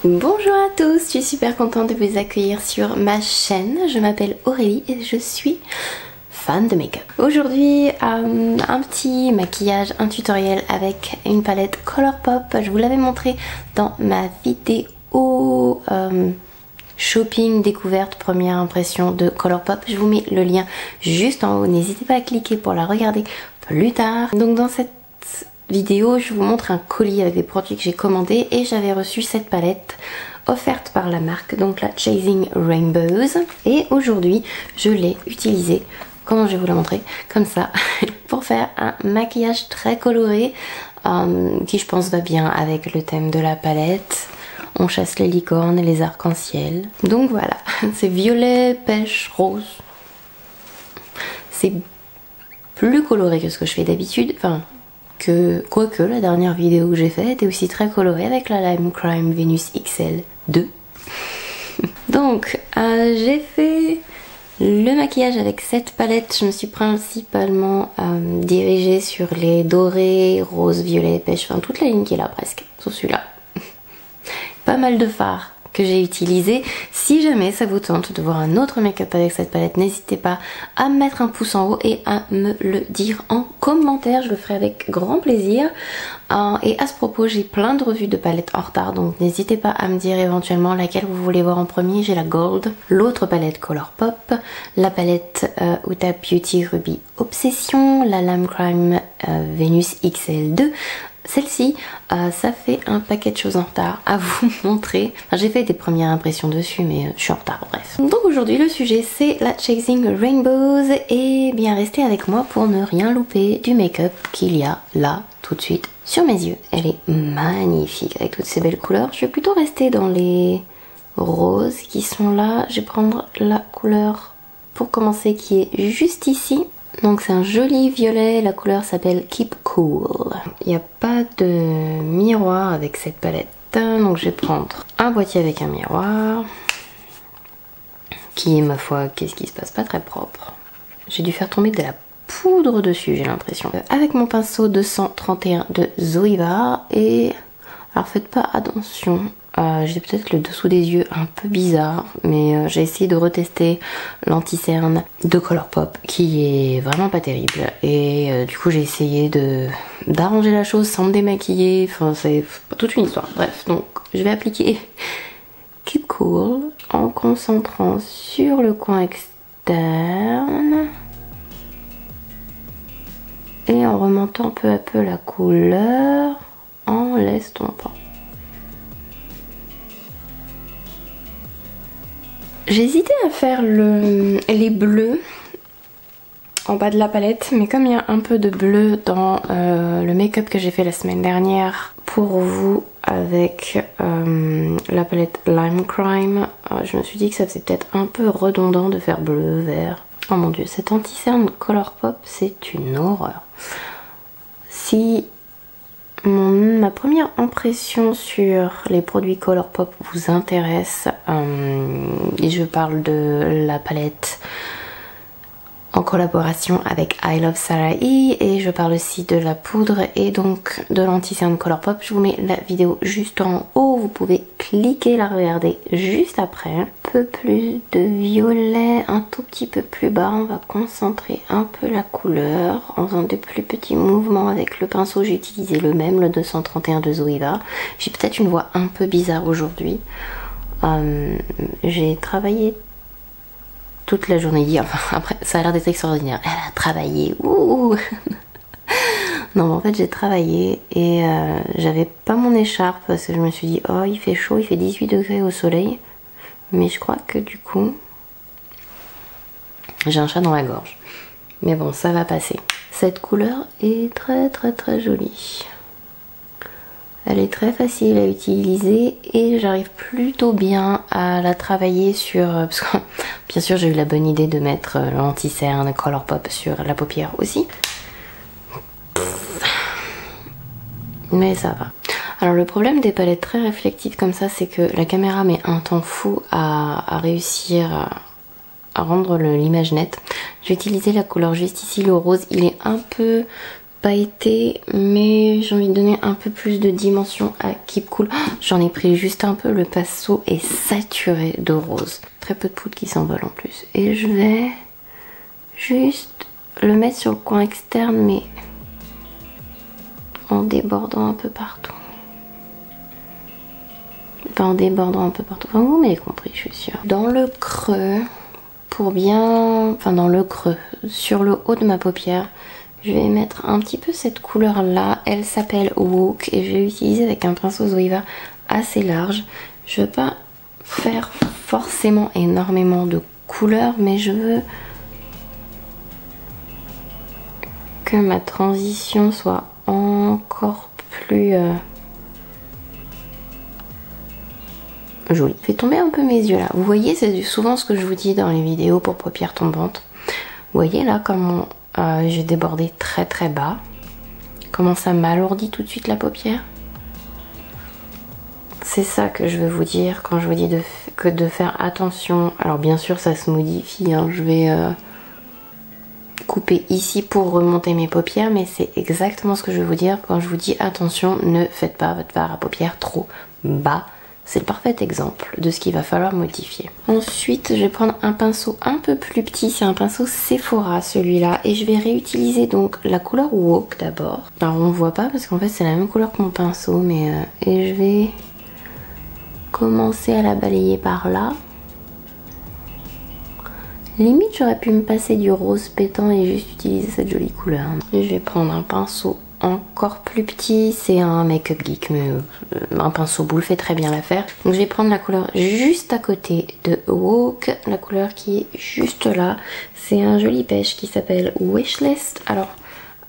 Bonjour à tous, je suis super contente de vous accueillir sur ma chaîne. Je m'appelle Aurélie et je suis fan de make-up. Aujourd'hui, un petit maquillage, un tutoriel avec une palette Colourpop. Je vous l'avais montré dans ma vidéo shopping découverte première impression de Colourpop. Je vous mets le lien juste en haut, n'hésitez pas à cliquer pour la regarder plus tard. Donc dans cette vidéo, je vous montre un colis avec des produits que j'ai commandés et j'avais reçu cette palette offerte par la marque, donc la Chasing Rainbows. Et aujourd'hui, je l'ai utilisée, comment je vais vous la montrer, comme ça, pour faire un maquillage très coloré qui je pense va bien avec le thème de la palette. On chasse les licornes et les arcs-en-ciel. Donc voilà, c'est violet, pêche, rose. C'est plus coloré que ce que je fais d'habitude, enfin... quoique la dernière vidéo que j'ai faite était aussi très colorée avec la Lime Crime Venus XL 2. Donc j'ai fait le maquillage avec cette palette. Je me suis principalement dirigée sur les dorés, rose, violet, pêche, enfin toute la ligne qui est là presque, sauf celui-là. Pas mal de fards que j'ai utilisé. Si jamais ça vous tente de voir un autre make-up avec cette palette, n'hésitez pas à mettre un pouce en haut et à me le dire en commentaire, je le ferai avec grand plaisir. Et à ce propos, j'ai plein de revues de palettes en retard, donc n'hésitez pas à me dire éventuellement laquelle vous voulez voir en premier. J'ai la Gold, l'autre palette Colourpop, la palette Huda Beauty Ruby Obsession, la Lime Crime Venus XL2. Celle-ci, ça fait un paquet de choses en retard à vous montrer. Enfin, j'ai fait des premières impressions dessus, mais je suis en retard, bref. Donc aujourd'hui, le sujet, c'est la Chasing Rainbows. Et bien, restez avec moi pour ne rien louper du make-up qu'il y a là, tout de suite, sur mes yeux. Elle est magnifique avec toutes ces belles couleurs. Je vais plutôt rester dans les roses qui sont là. Je vais prendre la couleur, pour commencer, qui est juste ici. Donc c'est un joli violet, la couleur s'appelle Keep Cool. Il n'y a pas de miroir avec cette palette, donc je vais prendre un boîtier avec un miroir, qui, ma foi, qu'est-ce qui se passe, pas très propre. J'ai dû faire tomber de la poudre dessus, j'ai l'impression. Avec mon pinceau 231 de Zoeva, et alors faites pas attention. J'ai peut-être le dessous des yeux un peu bizarre, mais j'ai essayé de retester l'anti-cerne de Colourpop qui est vraiment pas terrible. Et du coup j'ai essayé d'arranger la chose sans me démaquiller, enfin c'est toute une histoire. Bref, donc je vais appliquer Keep Cool en concentrant sur le coin externe et en remontant peu à peu la couleur en l'estompant. J'hésitais à faire les bleus en bas de la palette, mais comme il y a un peu de bleu dans le make-up que j'ai fait la semaine dernière pour vous avec la palette Lime Crime, je me suis dit que ça faisait peut-être un peu redondant de faire bleu, vert. Oh mon dieu, cet anti-cerne Colourpop, c'est une horreur. Si ma première impression sur les produits Colourpop vous intéresse, et je parle de la palette en collaboration avec I Love Sarah E, et je parle aussi de la poudre et donc de l'anti-cerne Colourpop. Je vous mets la vidéo juste en haut, vous pouvez cliquer, la regarder juste après. Un peu plus de violet, un tout petit peu plus bas, on va concentrer un peu la couleur en faisant des plus petits mouvements avec le pinceau. J'ai utilisé le même, le 231 de Zoeva. J'ai peut-être une voix un peu bizarre aujourd'hui. J'ai travaillé toute la journée hier, enfin après ça a l'air d'être extraordinaire, elle a travaillé, ouh. Non mais en fait j'ai travaillé et j'avais pas mon écharpe parce que je me suis dit oh il fait chaud, il fait 18 degrés au soleil, mais je crois que du coup j'ai un chat dans la gorge, mais bon ça va passer. Cette couleur est très très très jolie. Elle est très facile à utiliser et j'arrive plutôt bien à la travailler sur... Parce que bien sûr j'ai eu la bonne idée de mettre l'anti-cerne Colourpop sur la paupière aussi. Mais ça va. Alors le problème des palettes très réflectives comme ça, c'est que la caméra met un temps fou à réussir à rendre l'image nette. J'ai utilisé la couleur juste ici, le rose. Il est un peu pailleté, mais j'ai envie de donner un peu plus de dimension à Keep Cool. J'en ai pris juste un peu, le pinceau est saturé de rose. Très peu de poudre qui s'envole en plus. Et je vais juste le mettre sur le coin externe, mais en débordant un peu partout. Pas en débordant un peu partout. Enfin, vous m'avez compris, je suis sûre. Dans le creux, pour bien... Enfin, dans le creux, sur le haut de ma paupière, je vais mettre un petit peu cette couleur là. Elle s'appelle Woke et je vais l'utiliser avec un pinceau Zoeva assez large. Je veux pas faire forcément énormément de couleurs, mais je veux que ma transition soit encore plus jolie. Je vais tomber un peu mes yeux là. Vous voyez, c'est souvent ce que je vous dis dans les vidéos pour paupières tombantes. Vous voyez là comment j'ai débordé très très bas. Comment ça m'alourdit tout de suite la paupière. C'est ça que je veux vous dire quand je vous dis de faire attention. Alors bien sûr ça se modifie, hein. Je vais couper ici pour remonter mes paupières, mais c'est exactement ce que je veux vous dire quand je vous dis attention, ne faites pas votre fard à paupières trop bas. C'est le parfait exemple de ce qu'il va falloir modifier. Ensuite, je vais prendre un pinceau un peu plus petit, c'est un pinceau Sephora celui-là, et je vais réutiliser donc la couleur Woke d'abord. Alors on ne voit pas parce qu'en fait c'est la même couleur que mon pinceau, mais et je vais commencer à la balayer par là. Limite j'aurais pu me passer du rose pétant et juste utiliser cette jolie couleur. Et je vais prendre un pinceau encore plus petit, c'est un Make-up Geek, mais un pinceau boule fait très bien l'affaire. Donc je vais prendre la couleur juste à côté de Woke, la couleur qui est juste là. C'est un joli pêche qui s'appelle Wishlist. Alors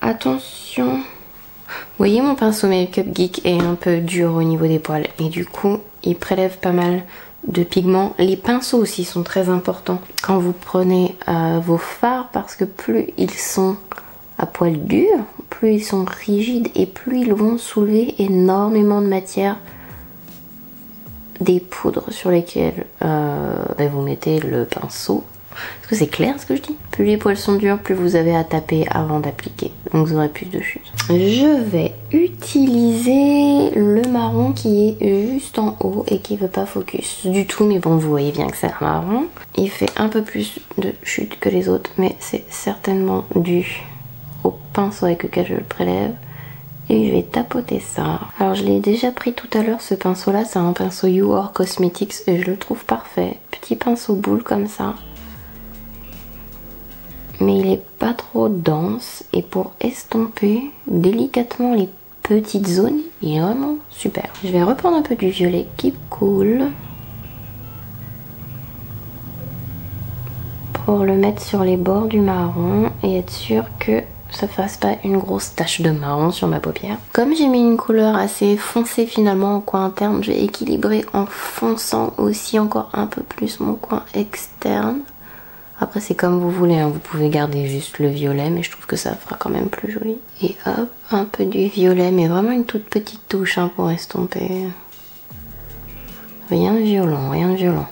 attention, vous voyez mon pinceau Make-up Geek est un peu dur au niveau des poils et du coup il prélève pas mal de pigments. Les pinceaux aussi sont très importants quand vous prenez vos fards parce que plus ils sont à poil dur, plus ils sont rigides et plus ils vont soulever énormément de matière des poudres sur lesquelles vous mettez le pinceau. Est-ce que c'est clair ce que je dis? Plus les poils sont durs, plus vous avez à taper avant d'appliquer. Donc vous aurez plus de chute. Je vais utiliser le marron qui est juste en haut et qui veut pas focus du tout. Mais bon, vous voyez bien que c'est un marron. Il fait un peu plus de chute que les autres, mais c'est certainement dû au pinceau avec lequel je le prélève. Et je vais tapoter ça. Alors je l'ai déjà pris tout à l'heure, ce pinceau là, c'est un pinceau You Are Cosmetics et je le trouve parfait. Petit pinceau boule comme ça. Mais il est pas trop dense et pour estomper délicatement les petites zones, il est vraiment super. Je vais reprendre un peu du violet Keep Cool pour le mettre sur les bords du marron et être sûr que ça fasse pas une grosse tache de marron sur ma paupière. Comme j'ai mis une couleur assez foncée finalement au coin interne, je vais équilibrer en fonçant aussi encore un peu plus mon coin externe. Après c'est comme vous voulez, hein. Vous pouvez garder juste le violet, mais je trouve que ça fera quand même plus joli. Et hop, un peu du violet, mais vraiment une toute petite touche hein, pour estomper. Rien de violent, rien de violent.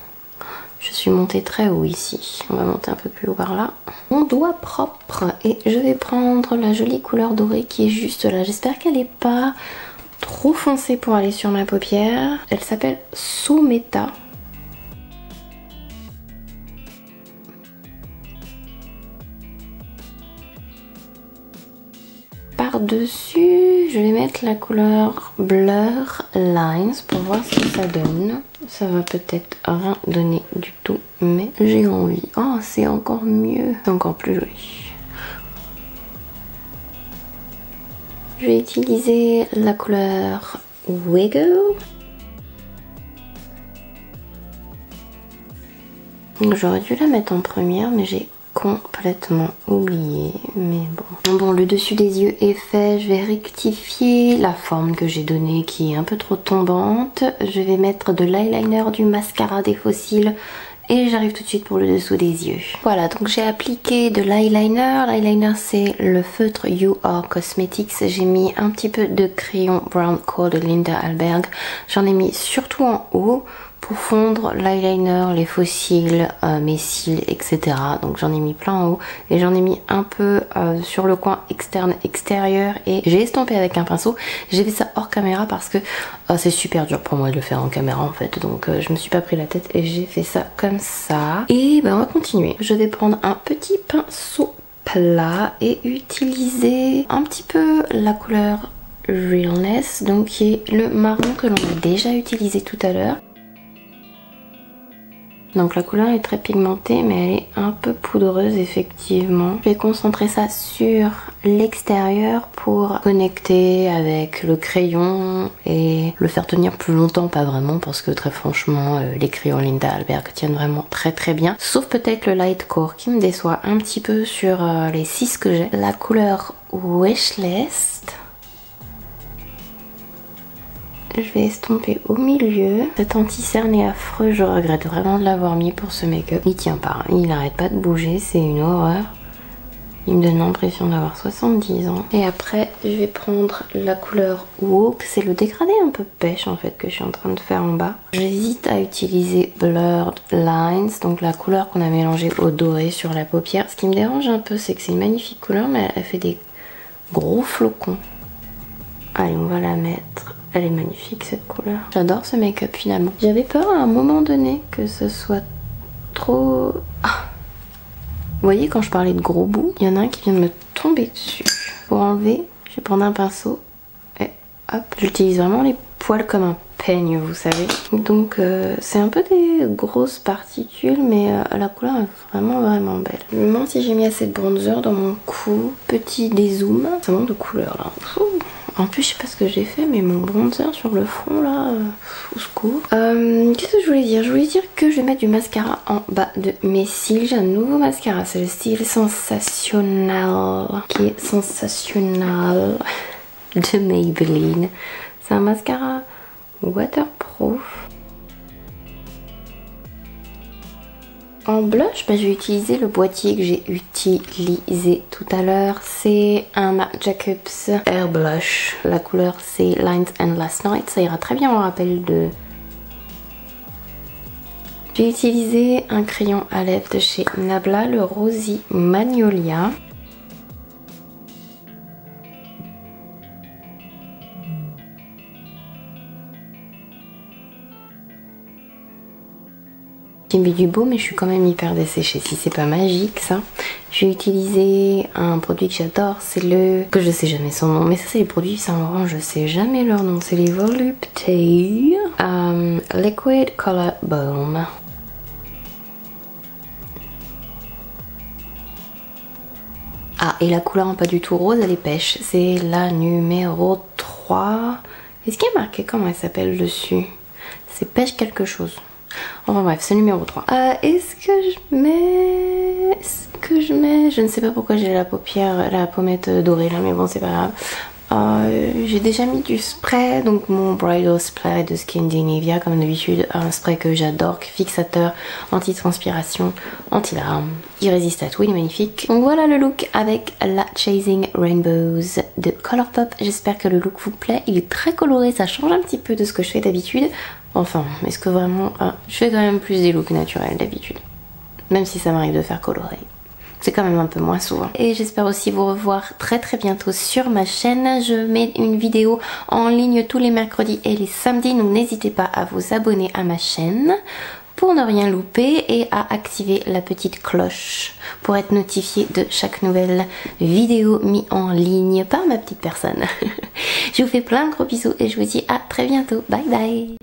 Je suis montée très haut ici, on va monter un peu plus haut par là. Mon doigt propre, et je vais prendre la jolie couleur dorée qui est juste là. J'espère qu'elle n'est pas trop foncée pour aller sur ma paupière. Elle s'appelle Soumeta. Par-dessus, je vais mettre la couleur Blur Lines pour voir ce que ça donne. Ça va peut-être rien donner du tout, mais j'ai envie. Oh, c'est encore mieux. C'est encore plus joli. Je vais utiliser la couleur Wiggle. J'aurais dû la mettre en première, mais j'ai complètement oublié, mais bon. Bon, le dessus des yeux est fait, je vais rectifier la forme que j'ai donnée qui est un peu trop tombante. Je vais mettre de l'eyeliner, du mascara, des fossiles et j'arrive tout de suite pour le dessous des yeux. Voilà, donc j'ai appliqué de l'eyeliner. L'eyeliner c'est le feutre You Are Cosmetics. J'ai mis un petit peu de crayon Brown Core de Linda Alberg. J'en ai mis surtout en haut pour fondre l'eyeliner, les faux cils, mes cils, etc. Donc j'en ai mis plein en haut et j'en ai mis un peu sur le coin externe extérieur et j'ai estompé avec un pinceau. J'ai fait ça hors caméra parce que c'est super dur pour moi de le faire en caméra en fait, donc je me suis pas pris la tête et j'ai fait ça comme ça. Et ben on va continuer. Je vais prendre un petit pinceau plat et utiliser un petit peu la couleur Realness, donc qui est le marron que l'on a déjà utilisé tout à l'heure. Donc la couleur est très pigmentée mais elle est un peu poudreuse effectivement. Je vais concentrer ça sur l'extérieur pour connecter avec le crayon et le faire tenir plus longtemps, pas vraiment parce que très franchement les crayons Linda Alberg tiennent vraiment très très bien. Sauf peut-être le light core qui me déçoit un petit peu sur les 6 que j'ai. La couleur Wishlist. Je vais estomper au milieu. Cet anti-cerne est affreux, je regrette vraiment de l'avoir mis pour ce make-up. Il tient pas, il n'arrête pas de bouger, c'est une horreur. Il me donne l'impression d'avoir 70 ans. Et après, je vais prendre la couleur Woke. C'est le dégradé un peu pêche en fait que je suis en train de faire en bas. J'hésite à utiliser Blurred Lines, donc la couleur qu'on a mélangée au doré sur la paupière. Ce qui me dérange un peu, c'est que c'est une magnifique couleur, mais elle fait des gros flocons. Allez, on va la mettre. Elle est magnifique cette couleur. J'adore ce make-up finalement. J'avais peur à un moment donné que ce soit trop... Ah. Vous voyez quand je parlais de gros bouts, il y en a un qui vient de me tomber dessus. Pour enlever, je vais prendre un pinceau et hop. J'utilise vraiment les poils comme un peigne, vous savez. Donc c'est un peu des grosses particules mais la couleur est vraiment vraiment belle. Je me demande si j'ai mis assez de bronzer dans mon cou. Petit dézoom. Ça manque de couleur là. En plus, je sais pas ce que j'ai fait, mais mon bronzer sur le front là, au secours. Qu'est-ce que je voulais dire? Je voulais dire que je vais mettre du mascara en bas de mes cils. J'ai un nouveau mascara, c'est le style Sensationnel, qui est Sensationnel de Maybelline. C'est un mascara waterproof. En blush, je vais utiliser le boîtier que j'ai utilisé tout à l'heure. C'est un Marc Jacobs Air Blush. La couleur c'est Lines and Last Night. Ça ira très bien en rappel de... J'ai utilisé un crayon à lèvres de chez Nabla, le Rosy Magnolia. J'ai mis du beau mais je suis quand même hyper desséchée, si c'est pas magique ça. J'ai utilisé un produit que j'adore, c'est le... que je sais jamais son nom, mais ça c'est les produits Saint Laurent, je sais jamais leur nom. C'est les Volupté Liquid Color Balm. Ah, et la couleur pas du tout rose, elle est pêche. C'est la numéro 3. Est-ce qu'il y a marqué comment elle s'appelle dessus? C'est pêche quelque chose. Enfin bref, c'est numéro 3. Est-ce que je mets... Je ne sais pas pourquoi j'ai la paupière, la pommette dorée là, mais bon c'est pas grave. J'ai déjà mis du spray, donc mon Bridal Spray de Skindinavia comme d'habitude, un spray que j'adore, fixateur, anti-transpiration, anti-larmes, il résiste à tout, il est magnifique. Donc voilà le look avec la Chasing Rainbows de Colourpop. J'espère que le look vous plaît, il est très coloré, ça change un petit peu de ce que je fais d'habitude. Enfin, est-ce que vraiment... je fais quand même plus des looks naturels d'habitude, même si ça m'arrive de faire colorer. C'est quand même un peu moins souvent. Et j'espère aussi vous revoir très très bientôt sur ma chaîne. Je mets une vidéo en ligne tous les mercredis et les samedis. Donc n'hésitez pas à vous abonner à ma chaîne pour ne rien louper et à activer la petite cloche pour être notifié de chaque nouvelle vidéo mise en ligne par ma petite personne. Je vous fais plein de gros bisous et je vous dis à très bientôt. Bye bye.